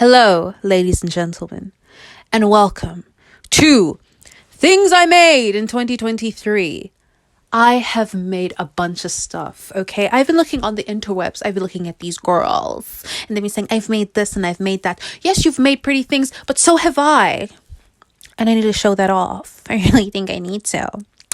Hello, ladies and gentlemen, and welcome to Things I Made in 2023. I have made a bunch of stuff, okay? I've been looking on the interwebs. I've been looking at these girls, and they've been saying, I've made this and I've made that. Yes, you've made pretty things, but so have I. And I need to show that off. I really think I need to.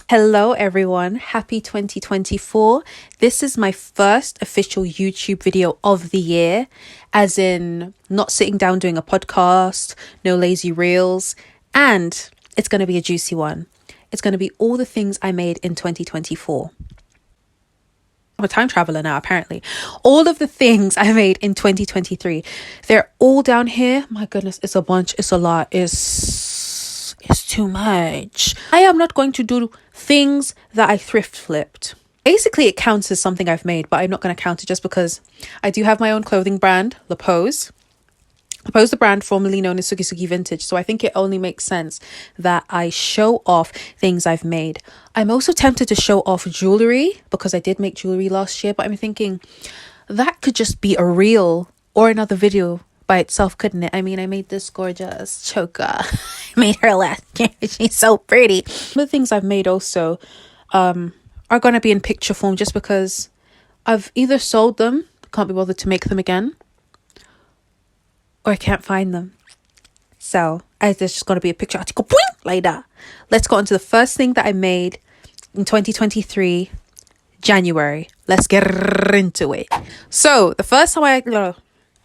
Hello, everyone. Happy 2024. This is my first official YouTube video of the year, as in not sitting down doing a podcast, no lazy reels, and it's going to be a juicy one. It's going to be all the things I made in 2024. I'm a time traveler now, apparently. All of the things I made in 2023. They're all down here. My goodness, it's a bunch. It's a lot. It's too much. I am not going to do things that I thrift flipped. Basically, it counts as something I've made, but I'm not going to count it just because I do have my own clothing brand, Lapoze. Lapoze, the brand formerly known as Sugi Sugi Vintage. So I think it only makes sense that I show off things I've made. I'm also tempted to show off jewelry because I did make jewelry last year, but I'm thinking that could just be a reel or another video by itself, couldn't it? I mean, I made this gorgeous choker. I made her last year. She's so pretty. The things I've made also are going to be in picture form just because I've either sold them, can't be bothered to make them again, or I can't find them. So there's just going to be a picture article like that. Let's go on to the first thing that I made in 2023, January. Let's get into it. So the first time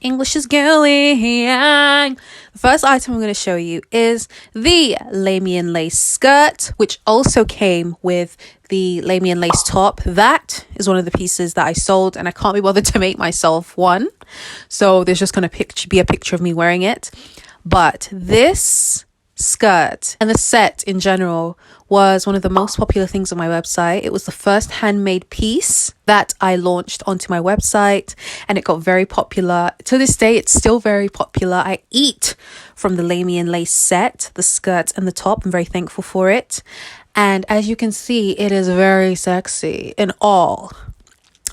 English is going. The first item I'm going to show you is the Lamian lace skirt, which also came with the Lamian lace top. That is one of the pieces that I sold, and I can't be bothered to make myself one. So there's just going to be a picture of me wearing it. But this skirt and the set in general was one of the most popular things on my website. It was the first handmade piece that I launched onto my website, and it got very popular. To this day, it's still very popular. I eat from the Lamian lace set, the skirt and the top. I'm very thankful for it. And as you can see, it is very sexy in all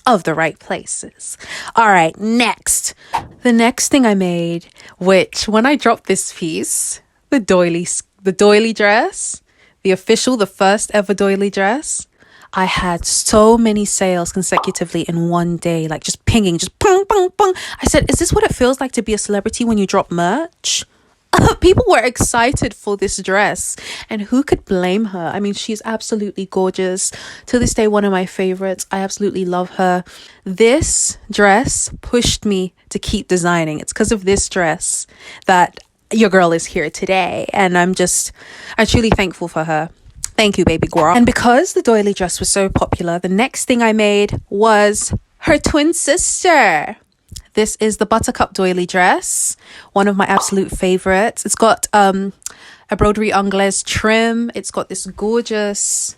of the right places. All right, next. The next thing I made, which when I dropped this piece, the doily dress, the first ever doily dress, I had so many sales consecutively in one day, like just pinging, just ping, ping, ping. I said, is this what it feels like to be a celebrity when you drop merch? People were excited for this dress, and who could blame her? I mean, she's absolutely gorgeous. To this day, one of my favorites. I absolutely love her. This dress pushed me to keep designing. It's because of this dress that your girl is here today, and I'm truly thankful for her. Thank you, baby girl. And because the doily dress was so popular, the next thing I made was her twin sister. This is the buttercup doily dress, one of my absolute favorites. It's got a broderie anglaise trim. It's got this gorgeous,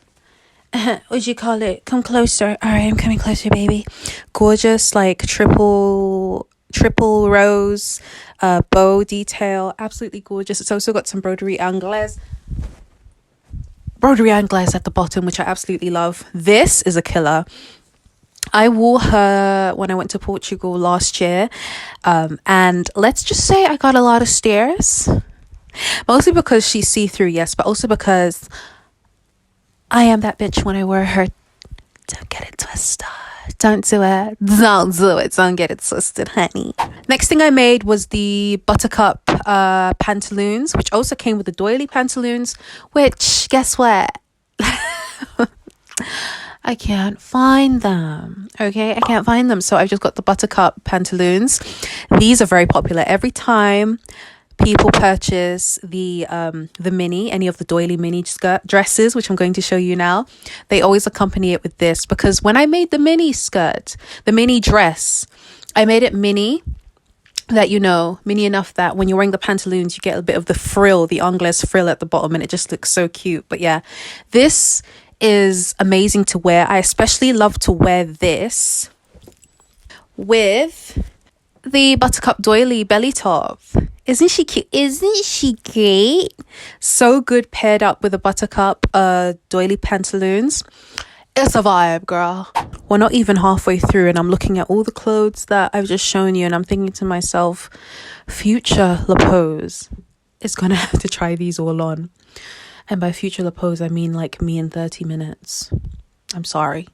what do you call it? Come closer. All right, I'm coming closer, baby. Gorgeous, like triple rose bow detail. Absolutely gorgeous. It's also got some broderie anglaise at the bottom, which I absolutely love. This is a killer. I wore her when I went to Portugal last year, and let's just say I got a lot of stares, mostly because she's see-through, yes, but also because I am that bitch when I wear her. Don't get it twisted. Don't do it. Don't get it twisted, honey. Next thing I made was the buttercup pantaloons, which also came with the doily pantaloons, which, guess what? I can't find them. Okay, I can't find them. So I've just got the buttercup pantaloons. These are very popular. Every time people purchase the mini, any of the doily mini skirt dresses, which I'm going to show you now, they always accompany it with this, because when I made the mini skirt, the mini dress, I made it mini, that, you know, mini enough that when you're wearing the pantaloons, you get a bit of the frill, the anglaise frill at the bottom, and it just looks so cute. But yeah, this is amazing to wear. I especially love to wear this with the buttercup doily belly top. Isn't she cute? Isn't she great? So good paired up with the buttercup doily pantaloons. It's a vibe, girl. We're not even halfway through, and I'm looking at all the clothes that I've just shown you, and I'm thinking to myself, future Lapoze is gonna have to try these all on. And by future Lapoze, I mean like me in 30 minutes. I'm sorry.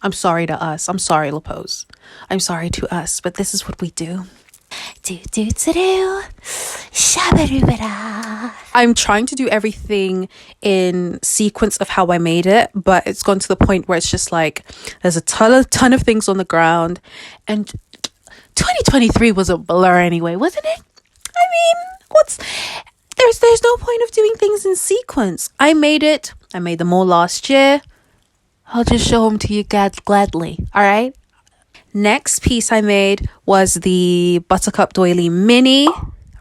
I'm sorry to us. I'm sorry, Lapoze. I'm sorry to us, but this is what we do. I'm trying to do everything in sequence of how I made it, but it's gone to the point where it's just like there's a ton of things on the ground, and 2023 was a blur anyway, wasn't it? I mean, there's no point of doing things in sequence. I made it. I made them all last year. I'll just show them to you gladly. All right. Next piece I made was the Buttercup Doily Mini.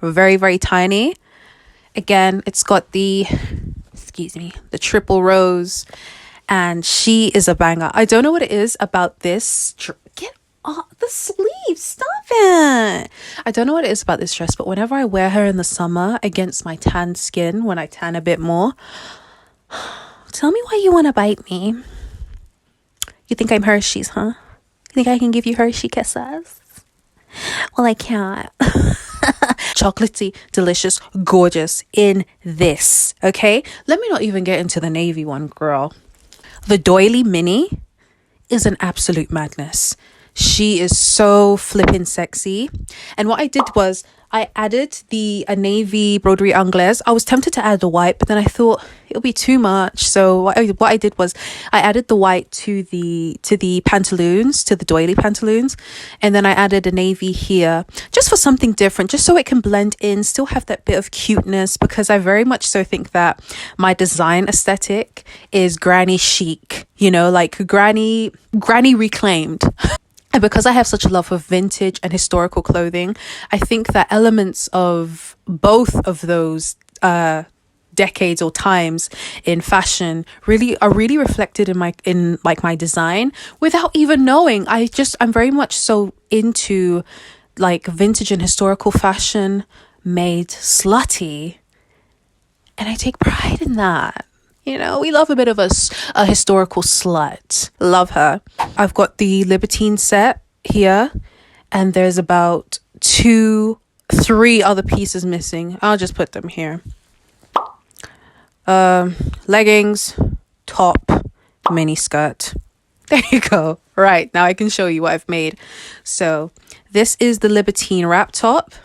Very, very tiny. Again, it's got the triple rose, and she is a banger. I don't know what it is about this. Get off the sleeve. Stop it. I don't know what it is about this dress, but whenever I wear her in the summer against my tan skin, when I tan a bit more, tell me why you want to bite me. You think I'm Hershey's, huh? You think I can give you Hershey kisses? Well, I can't. Chocolatey, delicious, gorgeous in this, okay? Let me not even get into the navy one, girl. The Doily Mini is an absolute madness. She is so flippin' sexy. And what I did was I added a navy broderie anglaise. I was tempted to add the white, but then I thought it'll be too much. So what I did was I added the white to the pantaloons, to the doily pantaloons, and then I added a navy here just for something different, just so it can blend in, still have that bit of cuteness, because I very much so think that my design aesthetic is granny chic, you know, like granny reclaimed. And because I have such a love for vintage and historical clothing, I think that elements of both of those decades or times in fashion are really reflected in my design without even knowing. I'm very much so into like vintage and historical fashion made slutty, and I take pride in that. You know, we love a bit of a historical slut. Love her. I've got the Libertine set here, and there's about 3 other pieces missing. I'll just put them here. Leggings, top, mini skirt. There you go. Right, now I can show you what I've made. So this is the Libertine wrap top.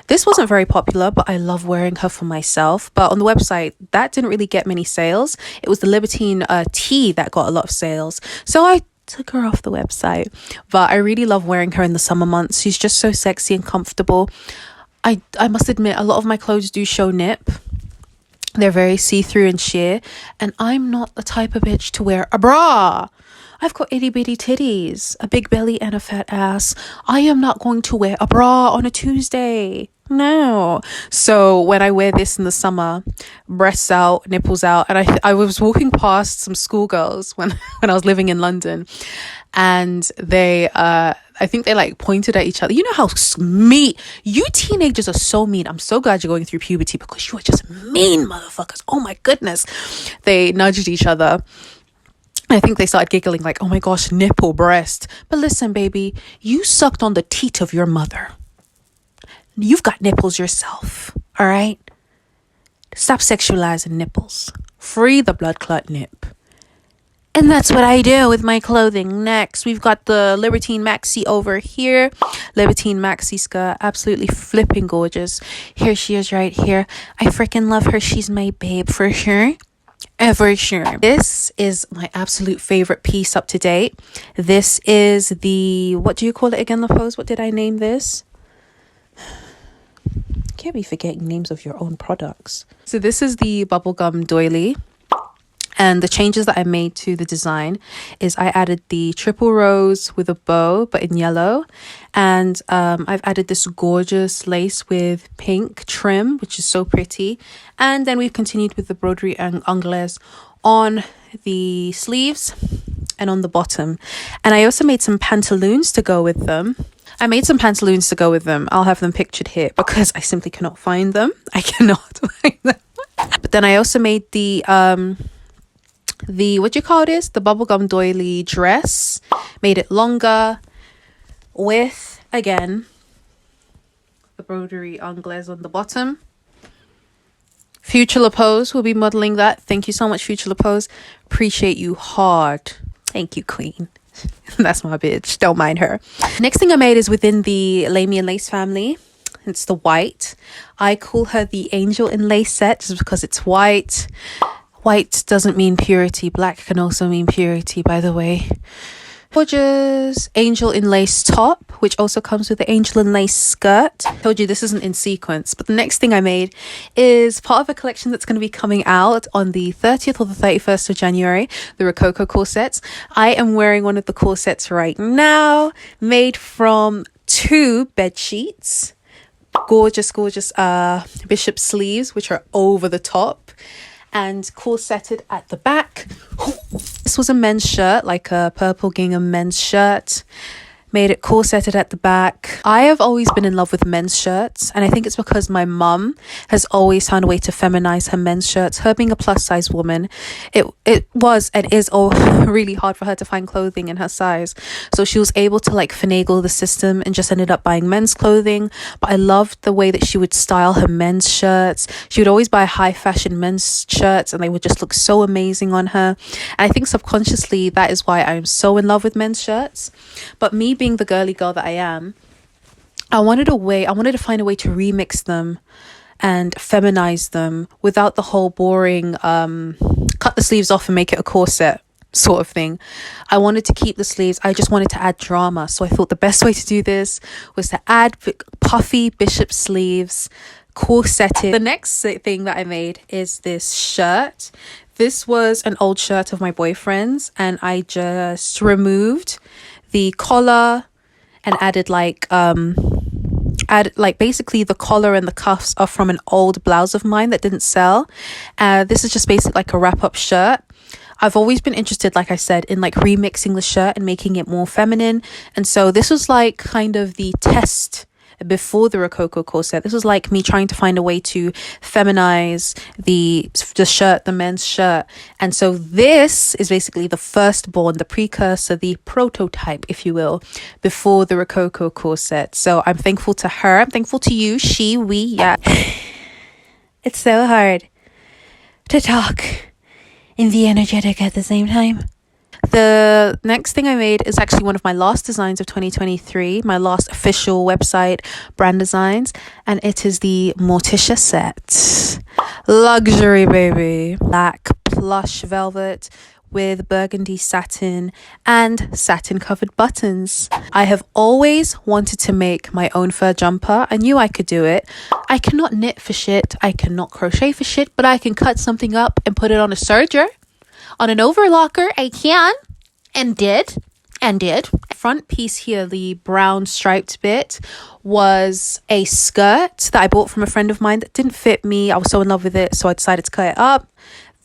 This wasn't very popular, but I love wearing her for myself. But on the website, that didn't really get many sales. It was the Libertine tee that got a lot of sales. So I took her off the website. But I really love wearing her in the summer months. She's just so sexy and comfortable. I must admit, a lot of my clothes do show nip. They're very see-through and sheer. And I'm not the type of bitch to wear a bra. I've got itty bitty titties, a big belly and a fat ass. I am not going to wear a bra on a Tuesday. No. So when I wear this in the summer, breasts out, nipples out, and I was walking past some schoolgirls when I was living in London, and they I think they like pointed at each other. You know how mean you teenagers are, so mean. I'm so glad you're going through puberty, because you are just mean motherfuckers. Oh my goodness. They nudged each other. I think they started giggling like, oh my gosh, nipple, breast. But listen, baby, you sucked on the teat of your mother. You've got nipples yourself, all right? Stop sexualizing nipples. Free the blood clot nip. And that's what I do with my clothing. Next, we've got the Libertine Maxi over here. Libertine Maxi skirt, absolutely flipping gorgeous. Here she is right here. I freaking love her. She's my babe for sure. For sure. This is my absolute favorite piece up to date. This is the, what do you call it again, Lapoze? What did I name this? Can't be forgetting names of your own products. So this is the bubblegum doily. And the changes that I made to the design is I added the triple rose with a bow, but in yellow. And I've added this gorgeous lace with pink trim, which is so pretty. And then we've continued with the broderie anglaise on the sleeves and on the bottom. And I also made some pantaloons to go with them. I'll have them pictured here because I simply cannot find them. I cannot find them. But then I also made the the, what you call this? The bubblegum doily dress. Made it longer with, again, the broderie anglaise on the bottom. Future Lapoze will be modeling that. Thank you so much, Future Lapoze. Appreciate you hard. Thank you, queen. That's my bitch. Don't mind her. Next thing I made is within the Lamy and Lace family. It's the white. I call her the Angel in Lace set just because it's white. White doesn't mean purity. Black can also mean purity, by the way. Gorgeous Angel in Lace top, which also comes with the Angel in Lace skirt. I told you this isn't in sequence, but the next thing I made is part of a collection that's going to be coming out on the 30th or the 31st of January, the Rococo corsets. I am wearing one of the corsets right now, made from 2 bed sheets. Gorgeous bishop sleeves, which are over the top and corseted at the back. This was a men's shirt, like a purple gingham men's shirt. Made it corseted at the back. I have always been in love with men's shirts, and I think it's because my mum has always found a way to feminize her men's shirts. Her being a plus size woman, it was and is really hard for her to find clothing in her size. So she was able to like finagle the system and just ended up buying men's clothing. But I loved the way that she would style her men's shirts. She would always buy high fashion men's shirts and they would just look so amazing on her. And I think subconsciously that is why I'm so in love with men's shirts. But me being the girly girl that I am, I wanted to find a way to remix them and feminize them without the whole boring cut the sleeves off and make it a corset sort of thing. I wanted to keep the sleeves. I just wanted to add drama. So I thought the best way to do this was to add puffy bishop sleeves, corseted. The next thing that I made is this shirt. This was an old shirt of my boyfriend's and I just removed the collar and added basically the collar and the cuffs are from an old blouse of mine that didn't sell. This is just basically like a wrap-up shirt. I've always been interested, like I said, in like remixing the shirt and making it more feminine. And so this was like kind of the test before the Rococo corset. This was like me trying to find a way to feminize the shirt, the men's shirt. And so this is basically the firstborn, the precursor, the prototype, if you will, before the Rococo corset. So I'm thankful to her. I'm thankful to you, she, we, yeah. It's so hard to talk and be energetic at the same time. The next thing I made is actually one of my last designs of 2023, my last official website brand designs, and it is the Morticia set. Luxury, baby. Black plush velvet with burgundy satin and satin covered buttons. I have always wanted to make my own fur jumper. I knew I could do it. I cannot knit for shit. I cannot crochet for shit, but I can cut something up and put it on a serger. On an overlocker, I can, and did. Front piece here, the brown striped bit, was a skirt that I bought from a friend of mine that didn't fit me. I was so in love with it, so I decided to cut it up.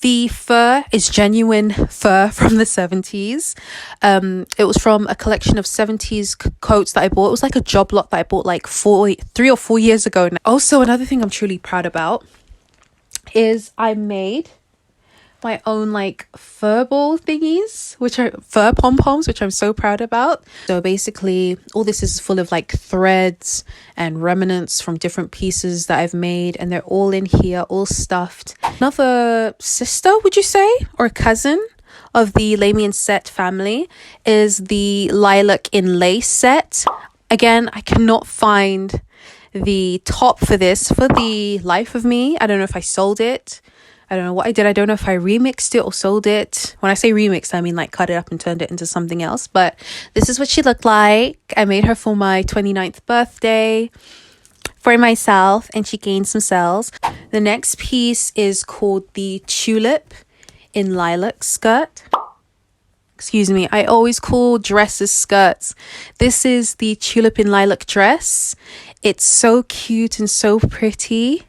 The fur is genuine fur from the 70s. It was from a collection of 70s coats that I bought. It was like a job lot that I bought like 3 or 4 years ago. Also, another thing I'm truly proud about is I made my own like fur ball thingies, which are fur pom-poms, which I'm so proud about. So basically all this is full of like threads and remnants from different pieces that I've made, and they're all in here, all stuffed. Another sister, would you say, or cousin of the Lamy and Set family is the Lilac in Lace set. Again, I cannot find the top for this for the life of me. I don't know if I sold it. I don't know what I did. I don't know if I remixed it or sold it. When I say remixed, I mean like cut it up and turned it into something else. But this is what she looked like. I made her for my 29th birthday for myself, and she gained some sales. The next piece is called the Tulip in Lilac skirt. Excuse me, I always call dresses skirts. This is the Tulip in Lilac dress. It's so cute and so pretty.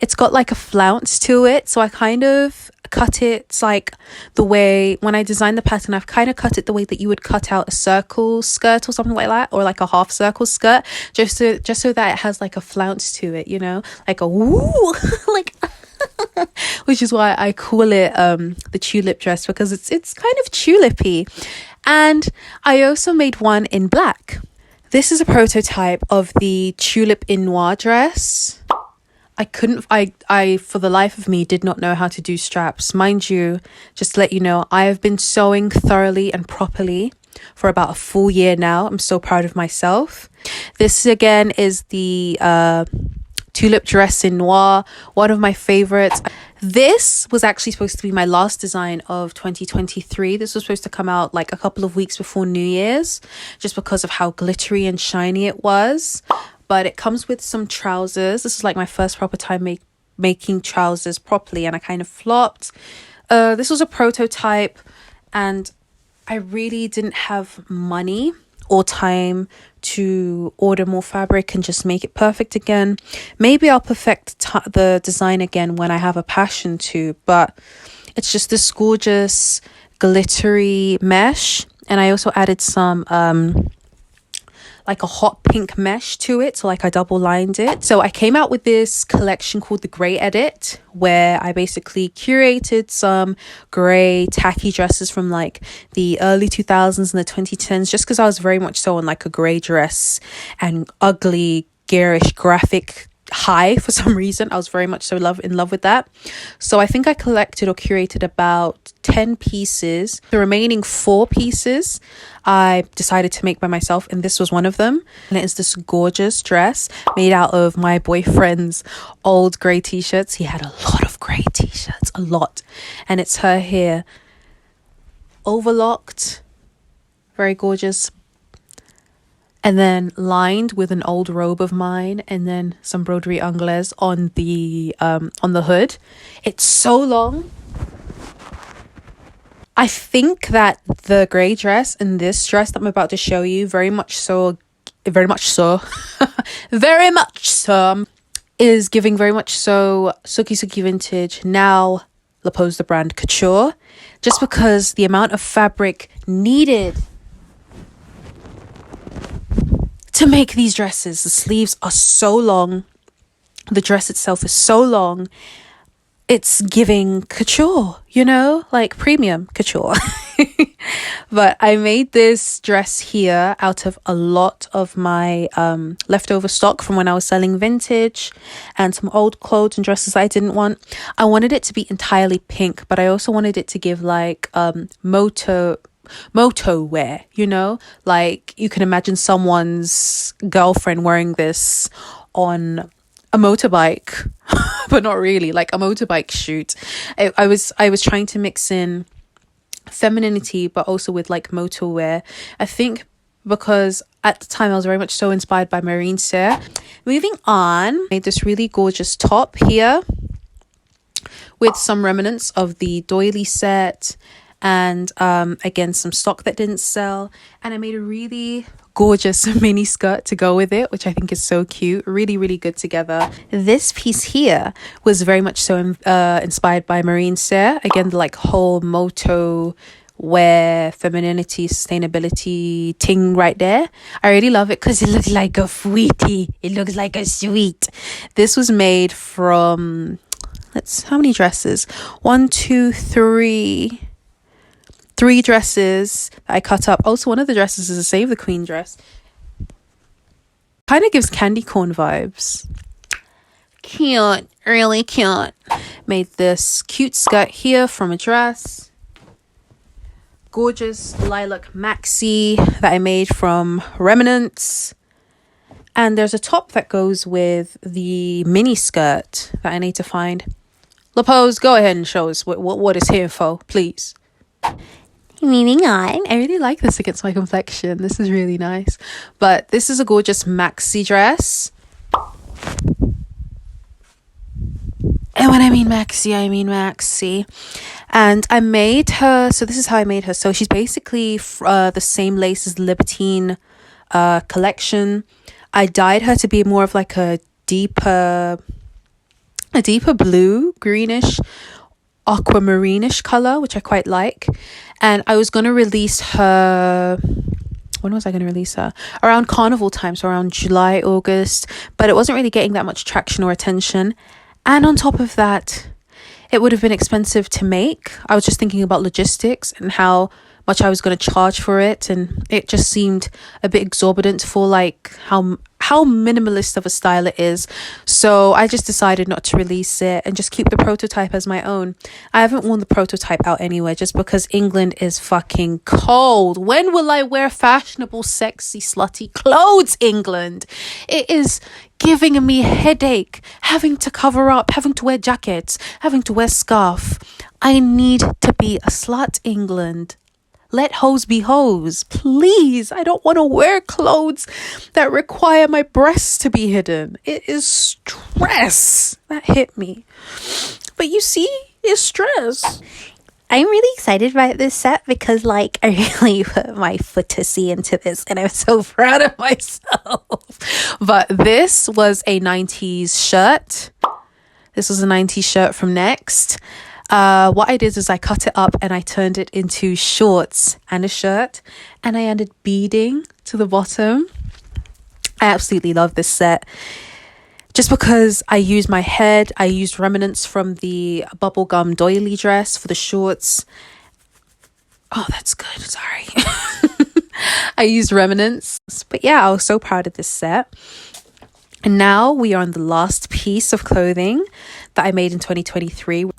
It's got like a flounce to it, so I kind of cut it. It's like the way when I designed the pattern, I've kind of cut it the way that you would cut out a circle skirt or something like that, or like a half circle skirt, just so that it has like a flounce to it, you know, like a woo, like which is why I call it the tulip dress, because it's kind of tulipy. And I also made one in black. This is a prototype of the tulip noir dress. I for the life of me did not know how to do straps. Mind you, just to let you know, I have been sewing thoroughly and properly for about a full year now. I'm so proud of myself. This again is the tulip dress in noir, one of my favorites. This was actually supposed to be my last design of 2023. This was supposed to come out like a couple of weeks before New Year's, just because of how glittery and shiny it was. But it comes with some trousers. This is like my first proper time making trousers properly, and I kind of flopped. This was a prototype, and I really didn't have money or time to order more fabric and just make it perfect again. Maybe I'll perfect the design again when I have a passion to, but it's just this gorgeous glittery mesh. And I also added some like a hot pink mesh to it, so like I double lined it. So I came out with this collection called the Grey Edit, where I basically curated some grey tacky dresses from like the early 2000s and the 2010s, just because I was very much so on like a grey dress and ugly garish graphic high for some reason. I was very much so in love with that. So I think I collected or curated about 10 pieces. The remaining 4 pieces I decided to make by myself, and this was one of them. And it is this gorgeous dress made out of my boyfriend's old grey t-shirts. He had a lot of grey t-shirts, a lot. And it's her here, overlocked, very gorgeous, and then lined with an old robe of mine, and then some broderie anglaise on the hood. It's so long. I think that the grey dress and this dress that I'm about to show you very much so is giving very much so Suki Vintage, now Lapoze the brand couture, just because the amount of fabric needed to make these dresses. The sleeves are so long, the dress itself is so long, it's giving couture, you know, like premium couture. But I made this dress here out of a lot of my leftover stock from when I was selling vintage, and some old clothes and dresses I didn't want. I wanted it to be entirely pink, but I also wanted it to give like moto wear, you know, like you can imagine someone's girlfriend wearing this on a motorbike, but not really, like a motorbike shoot. I was trying to mix in femininity but also with like motor wear, I think, because at the time I was very much so inspired by Marine Serre. Moving on, I made this really gorgeous top here with some remnants of the doily set, and again some stock that didn't sell, and I made a really gorgeous mini skirt to go with it, which I think is so cute, really good together. This piece here was very much so inspired by Marine Serre, again the like whole moto wear femininity sustainability thing right there. I really love it because it looks like a sweetie, it looks like a sweet. This was made from, how many dresses, 1 2 3 dresses that I cut up. Also, one of the dresses is a Save the Queen dress. Kind of gives candy corn vibes. Cute, really cute. Made this cute skirt here from a dress. Gorgeous lilac maxi that I made from remnants. And there's a top that goes with the mini skirt that I need to find. Lapoze, go ahead and show us what is here for, please. Moving on, I really like this against my complexion. This is really nice. But this is a gorgeous maxi dress. And when I mean maxi, I mean maxi. And I made her, so this is how I made her. So she's basically the same lace as the Libertine collection. I dyed her to be more of like a deeper blue, greenish, aquamarine-ish color, which I quite like. And I was going to release her, when was I going to release her? Around carnival time, so around July, August, but it wasn't really getting that much traction or attention. And on top of that, it would have been expensive to make. I was just thinking about logistics and how much I was going to charge for it, and it just seemed a bit exorbitant for like how minimalist of a style it is. So I just decided not to release it and just keep the prototype as my own. I haven't worn the prototype out anywhere just because England is fucking cold. When will I wear fashionable, sexy, slutty clothes, England? It is giving me a headache, having to cover up, having to wear jackets, having to wear scarf. I need to be a slut, England. Let hoes be hoes, please. I don't want to wear clothes that require my breasts to be hidden. It is stress that hit me. But you see, it's stress. I'm really excited about this set because, like, I really put my footasy into this and I'm so proud of myself. But this was a 90s shirt. This was a 90s shirt from Next. What I did is I cut it up and I turned it into shorts and a shirt, and I added beading to the bottom. I absolutely love this set just because I used my head. I used remnants from the bubblegum doily dress for the shorts. Oh, that's good. Sorry. I used remnants. But yeah, I was so proud of this set. And now we are on the last piece of clothing that I made in 2023.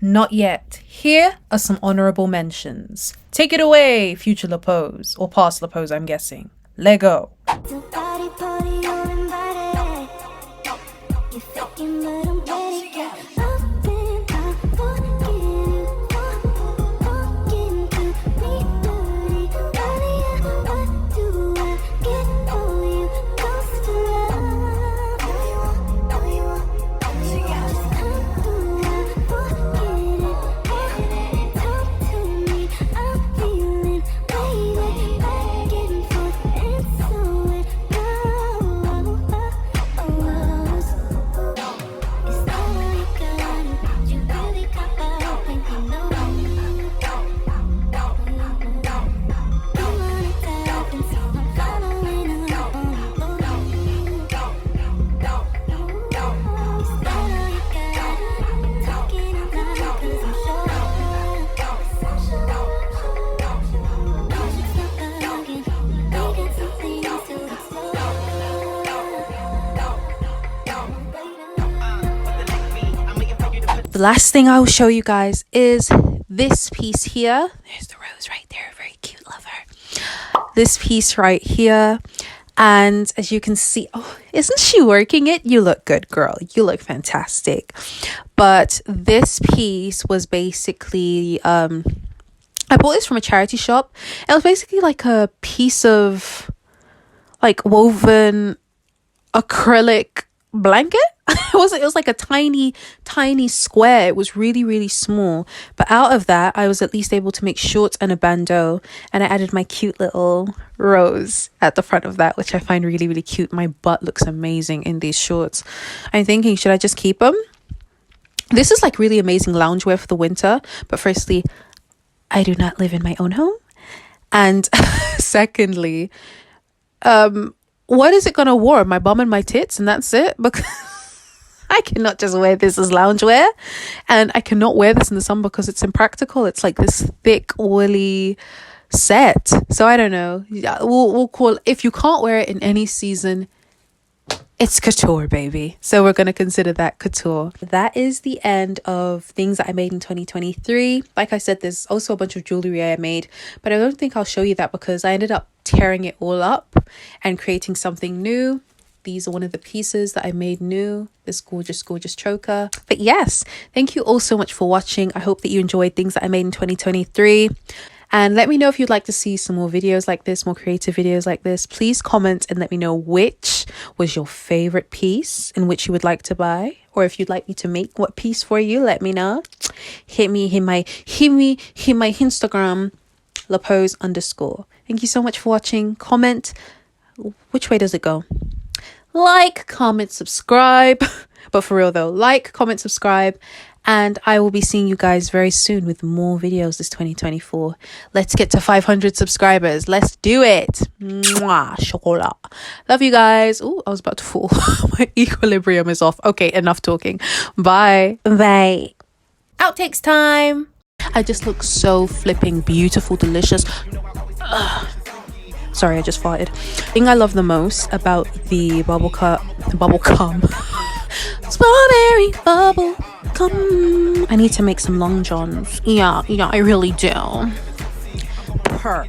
Not yet. Here are some honorable mentions. Take it away, future Lapoze, or past Lapoze, I'm guessing. Lego. The last thing I will show you guys is this piece here. There's the rose right there. Very cute. Love her. This piece right here. And as you can see, oh, isn't she working it? You look good, girl. You look fantastic. But this piece was basically, I bought this from a charity shop. It was basically like a piece of like woven acrylic blanket. It was like a tiny square. It was really small, but out of that I was at least able to make shorts and a bandeau, and I added my cute little rose at the front of that, which I find really cute. My butt looks amazing in these shorts. I'm thinking, should I just keep them? This is like really amazing loungewear for the winter, but firstly, I do not live in my own home, and secondly, what is it gonna warm? My bum and my tits, and that's it? Because I cannot just wear this as loungewear, and I cannot wear this in the summer because it's impractical. It's like this thick, woolly set. So I don't know. We'll call, if you can't wear it in any season, it's couture, baby. So we're going to consider that couture. That is the end of things that I made in 2023. Like I said, there's also a bunch of jewelry I made, but I don't think I'll show you that because I ended up tearing it all up and creating something new. These are one of the pieces that I made new, this gorgeous choker. But yes, thank you all so much for watching. I hope that you enjoyed things that I made in 2023. And let me know if you'd like to see some more videos like this, more creative videos like this. Please comment and let me know which was your favorite piece and which you would like to buy. Or if you'd like me to make what piece for you, let me know. Hit my Instagram, Lapoze_. Thank you so much for watching. Comment. Which way does it go? Like, comment, subscribe. But for real though, like, comment, subscribe, And I will be seeing you guys very soon with more videos this 2024. Let's get to 500 subscribers. Let's do it. Mwah, chocolat. Love you guys. Oh, I was about to fall. My equilibrium is off. Okay, enough talking. Bye. Bye. Outtakes time. I just look so flipping beautiful, delicious. Sorry, I just farted. The thing I love the most about the bubblegum strawberry bubble gum. I need to make some long johns. Yeah, I really do. Purr.